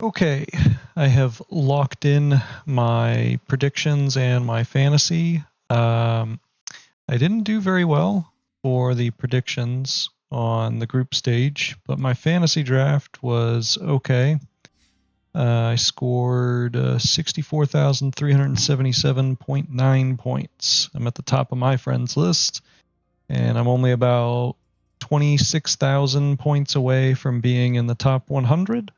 Okay, I have locked in my predictions and my fantasy. I didn't do very well for the predictions on the group stage, but my fantasy draft was okay. I scored 64,377.9 points. I'm at the top of my friends list, and I'm only about 26,000 points away from being in the top 100.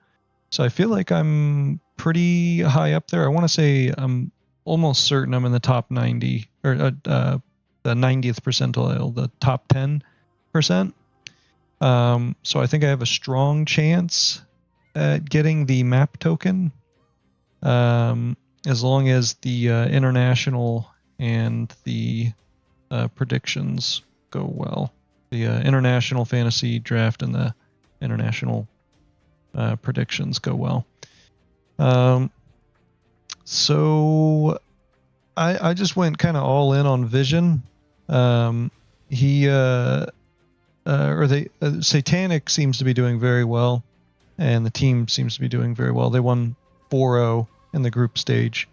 So I feel like I'm pretty high up there. I want to say I'm almost certain I'm in the top 90 or the 90th percentile, the top 10%. So I think I have a strong chance at getting the map token, as long as the international and the predictions go well. The international fantasy draft and the international predictions go well. So I just went kind of all in on Vision. Satanic seems to be doing very well, and the team seems to be doing very well. They won 4-0 in the group stage.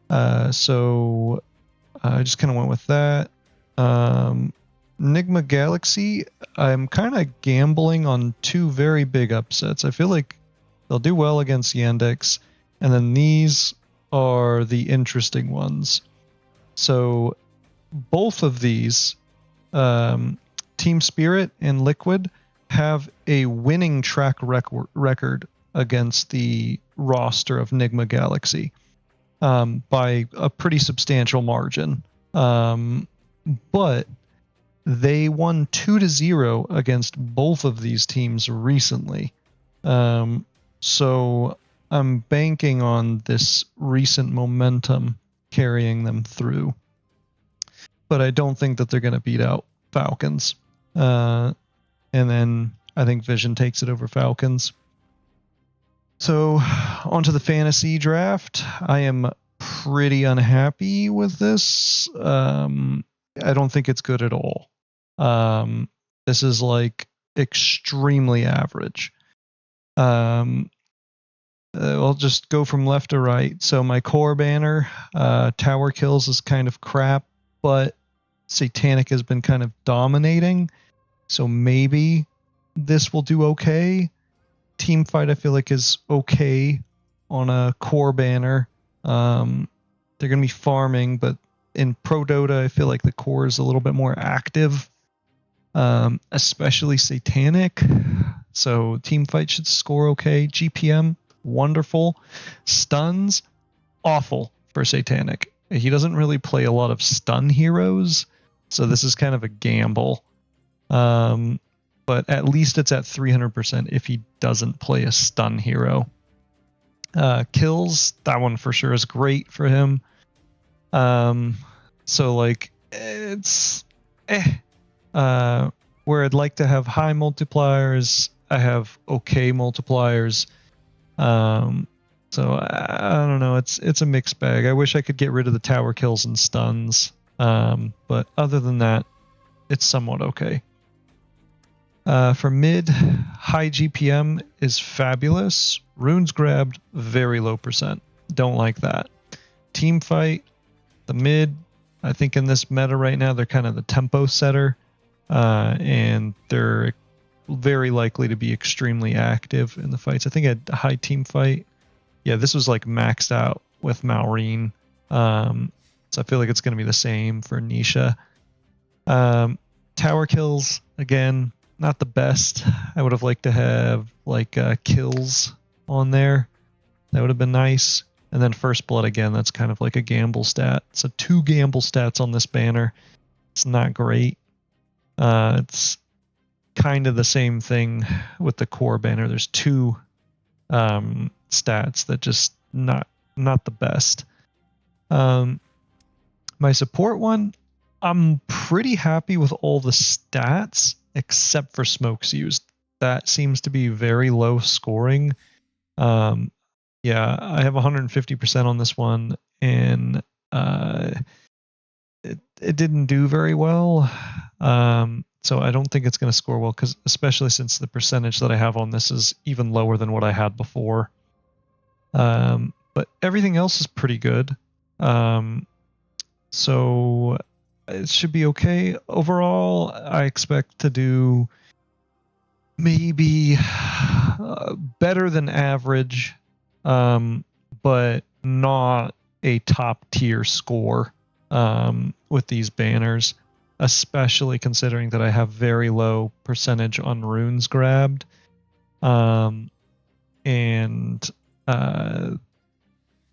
So I just kind of went with that. Enigma Galaxy, I'm kind of gambling on two very big upsets. I feel like they'll do well against Yandex, and then these are the interesting ones. So both of these, Team Spirit and Liquid, have a winning track record against the roster of Enigma Galaxy by a pretty substantial margin. But they won 2-0 against both of these teams recently. So I'm banking on this recent momentum carrying them through. But I don't think that they're going to beat out Falcons. And then I think Vision takes it over Falcons. So onto the fantasy draft. I am pretty unhappy with this. I don't think it's good at all. This is like extremely average. I'll just go from left to right. So my core banner, Tower Kills, is kind of crap, but Satanic has been kind of dominating. So maybe this will do okay. Team Fight, I feel like, is okay on a core banner. They're going to be farming, but in Pro Dota, I feel like the core is a little bit more active, especially Satanic. So Team Fight should score okay. GPM, wonderful. Stuns, awful for Satanic. He doesn't really play a lot of stun heroes, so this is kind of a gamble. But at least it's at 300% if he doesn't play a stun hero. Kills, that one for sure is great for him. So like it's where I'd like to have high multipliers, I have okay multipliers. So I don't know, it's a mixed bag. I wish I could get rid of the tower kills and stuns. But other than that, it's somewhat okay. For mid, high GPM is fabulous. Runes grabbed, very low percent. Don't like that. Team Fight, the mid, I think in this meta right now, they're kind of the tempo setter. And they're very likely to be extremely active in the fights. I think at high Team Fight, yeah, this was like maxed out with Maureen. So I feel like it's going to be the same for Nisha. Tower kills, again, not the best. I would have liked to have like kills on there. That would have been nice. And then first blood, again, that's kind of like a gamble stat. So 2 gamble stats on this banner. It's not great. It's kind of the same thing with the core banner. There's 2 stats that just not the best. My support one, I'm pretty happy with all the stats except for smokes used. That seems to be very low scoring. Yeah, I have 150% on this one, and it didn't do very well. So I don't think it's going to score well, because especially since the percentage that I have on this is even lower than what I had before. But everything else is pretty good. So it should be okay. Overall, I expect to do maybe better than average, but not a top tier score with these banners, especially considering that I have very low percentage on runes grabbed. And I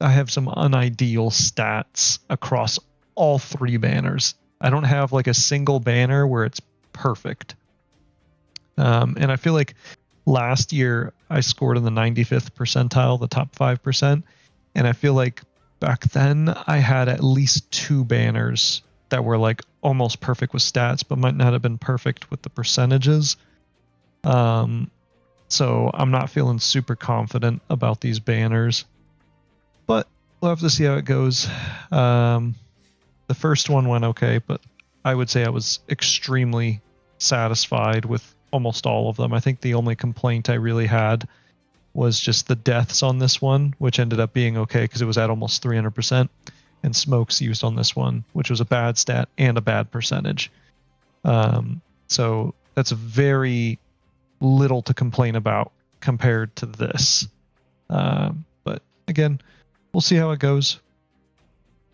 have some unideal stats across all 3 banners. I don't have like a single banner where it's perfect. And I feel like last year I scored in the 95th percentile, the top 5%. And I feel like back then I had at least 2 banners that were like almost perfect with stats, but might not have been perfect with the percentages. So I'm not feeling super confident about these banners, but we'll have to see how it goes. The first one went okay, but I would say I was extremely satisfied with almost all of them. I think the only complaint I really had was just the deaths on this one, which ended up being okay because it was at almost 300%, and smokes used on this one, which was a bad stat and a bad percentage. So that's very little to complain about compared to this. But again, we'll see how it goes.